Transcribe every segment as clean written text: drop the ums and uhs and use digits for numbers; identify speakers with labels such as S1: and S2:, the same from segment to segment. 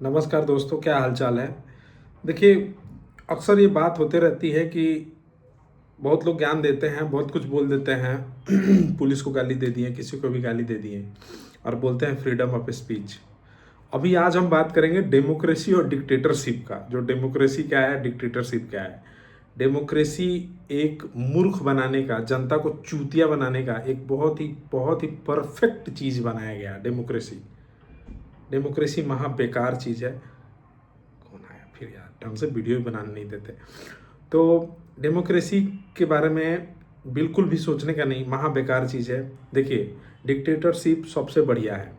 S1: नमस्कार दोस्तों, क्या हालचाल है। देखिए, अक्सर ये बात होते रहती है कि बहुत लोग ज्ञान देते हैं, बहुत कुछ बोल देते हैं पुलिस को गाली दे दिए, किसी को भी गाली दे दिए और बोलते हैं फ्रीडम ऑफ स्पीच। अभी आज हम बात करेंगे डेमोक्रेसी और डिक्टेटरशिप का। जो डेमोक्रेसी क्या है, डिक्टेटरशिप क्या है। डेमोक्रेसी एक मूर्ख बनाने का, जनता को चूतिया बनाने का एक बहुत ही परफेक्ट चीज़ बनाया गया डेमोक्रेसी। डेमोक्रेसी महा बेकार चीज़ है। कौन आया फिर यार, ढंग से वीडियो ही बनाने नहीं देते। तो डेमोक्रेसी के बारे में बिल्कुल भी सोचने का नहीं, महा बेकार चीज़ है। देखिए, डिक्टेटरशिप सबसे बढ़िया है।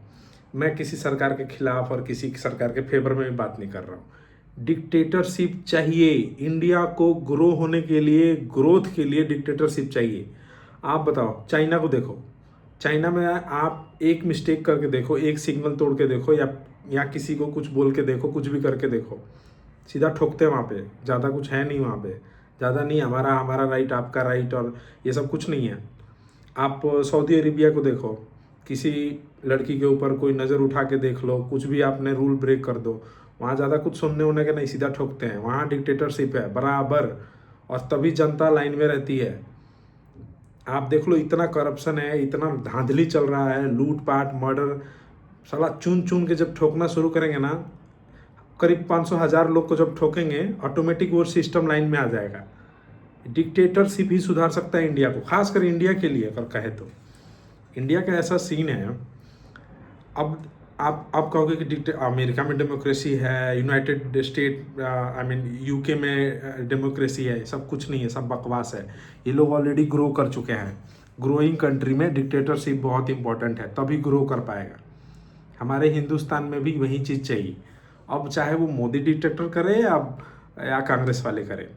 S1: मैं किसी सरकार के खिलाफ और किसी सरकार के फेवर में भी बात नहीं कर रहा हूँ। डिक्टेटरशिप चाहिए इंडिया को ग्रो होने के लिए, ग्रोथ के लिए डिक्टेटरशिप चाहिए। आप बताओ, चाइना को देखो। चाइना में आप एक मिस्टेक करके देखो, एक सिग्नल तोड़ के देखो, या किसी को कुछ बोल के देखो, कुछ भी करके देखो, सीधा ठोकते हैं वहाँ पे। ज़्यादा कुछ है नहीं वहाँ पे, ज़्यादा नहीं, हमारा हमारा राइट, आपका राइट, और ये सब कुछ नहीं है। आप सऊदी अरेबिया को देखो, किसी लड़की के ऊपर कोई नज़र उठा के देख लो, कुछ भी आपने रूल ब्रेक कर दो, वहाँ ज़्यादा कुछ सुनने उनने का नहीं, सीधा ठोकते हैं। वहाँ डिक्टेटरशिप है बराबर, और तभी जनता लाइन में रहती है। आप देख लो, इतना करप्शन है, इतना धांधली चल रहा है, लूटपाट, मर्डर। साला चुन चुन के जब ठोकना शुरू करेंगे ना, करीब 500,000 लोग को जब ठोकेंगे, ऑटोमेटिक वो सिस्टम लाइन में आ जाएगा। डिक्टेटरशिप ही सुधार सकता है इंडिया को, खासकर इंडिया के लिए अगर कहे तो। इंडिया का ऐसा सीन है। अब आप कहोगे कि अमेरिका में डेमोक्रेसी है, United state I mean UK में डेमोक्रेसी है। सब कुछ नहीं है, सब बकवास है। ये लोग ऑलरेडी ग्रो कर चुके हैं। ग्रोइंग कंट्री में डिक्टेटरशिप बहुत इंपॉर्टेंट है, तभी ग्रो कर पाएगा। हमारे हिंदुस्तान में भी वही चीज़ चाहिए। अब चाहे वो मोदी डिक्टेटर करे या कांग्रेस वाले करे।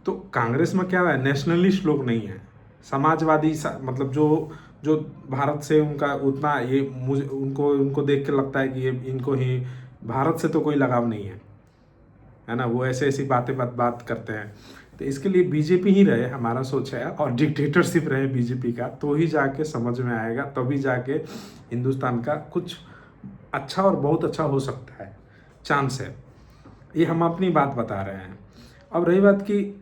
S1: तो कांग्रेस में क्या है, नेशनलिस्ट लोग नहीं है, समाजवादी मतलब जो जो भारत से उनका उतना, ये मुझे उनको उनको देख के लगता है कि ये इनको ही भारत से तो कोई लगाव नहीं है ना। वो ऐसे ऐसी बात करते हैं। तो इसके लिए बीजेपी ही रहे, हमारा सोच है, और डिक्टेटरशिप रहे बीजेपी का, तो ही जाके समझ में आएगा, तभी जाके हिंदुस्तान का कुछ अच्छा और बहुत अच्छा हो सकता है, चांस है। ये हम अपनी बात बता रहे हैं। अब रही बात कि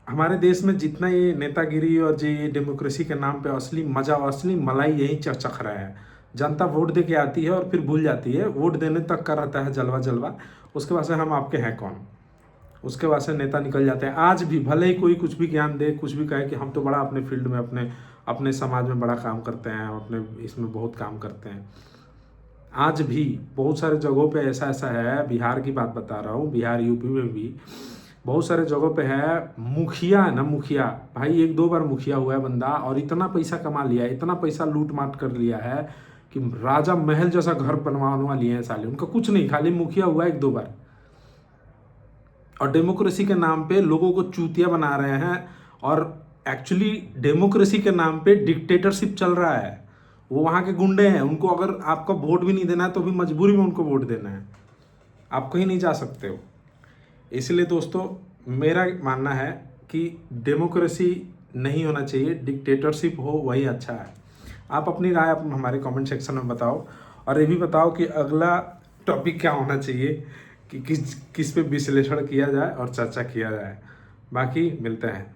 S1: हमारे देश में जितना ये नेतागिरी और जो ये डेमोक्रेसी के नाम पे असली मजा और असली मलाई यही चख रहा है। जनता वोट दे के आती है और फिर भूल जाती है, वोट देने तक का रहता है जलवा जलवा। उसके बाद से हम आपके हैं कौन, उसके बाद से नेता निकल जाते हैं। आज भी भले ही कोई कुछ भी ज्ञान दे, कुछ भी कहे कि हम तो बड़ा अपने फील्ड में, अपने अपने समाज में बड़ा काम करते हैं, अपने इसमें बहुत काम करते हैं। आज भी बहुत सारे जगहों पे ऐसा ऐसा है, बिहार की बात बता रहा हूँ, बिहार यूपी में भी बहुत सारे जगहों पे है। मुखिया है ना, मुखिया भाई, एक दो बार मुखिया हुआ है बंदा, और इतना पैसा कमा लिया है, इतना पैसा लूट माट कर लिया है कि राजा महल जैसा घर बनवा लिए हैं साले। उनका कुछ नहीं, खाली मुखिया हुआ एक दो बार, और डेमोक्रेसी के नाम पे लोगों को चूतिया बना रहे हैं। और एक्चुअली डेमोक्रेसी के नाम पे डिक्टेटरशिप चल रहा है। वो वहाँ के गुंडे हैं, उनको अगर आपका वोट भी नहीं देना है तो भी मजबूरी में उनको वोट देना है, आप कहीं नहीं जा सकते हो। इसलिए दोस्तों, मेरा मानना है कि डेमोक्रेसी नहीं होना चाहिए, डिक्टेटरशिप हो वही अच्छा है। आप अपनी राय हमारे कमेंट सेक्शन में बताओ, और ये भी बताओ कि अगला टॉपिक क्या होना चाहिए, कि किस किस पे विश्लेषण किया जाए और चर्चा किया जाए। बाकी मिलते हैं।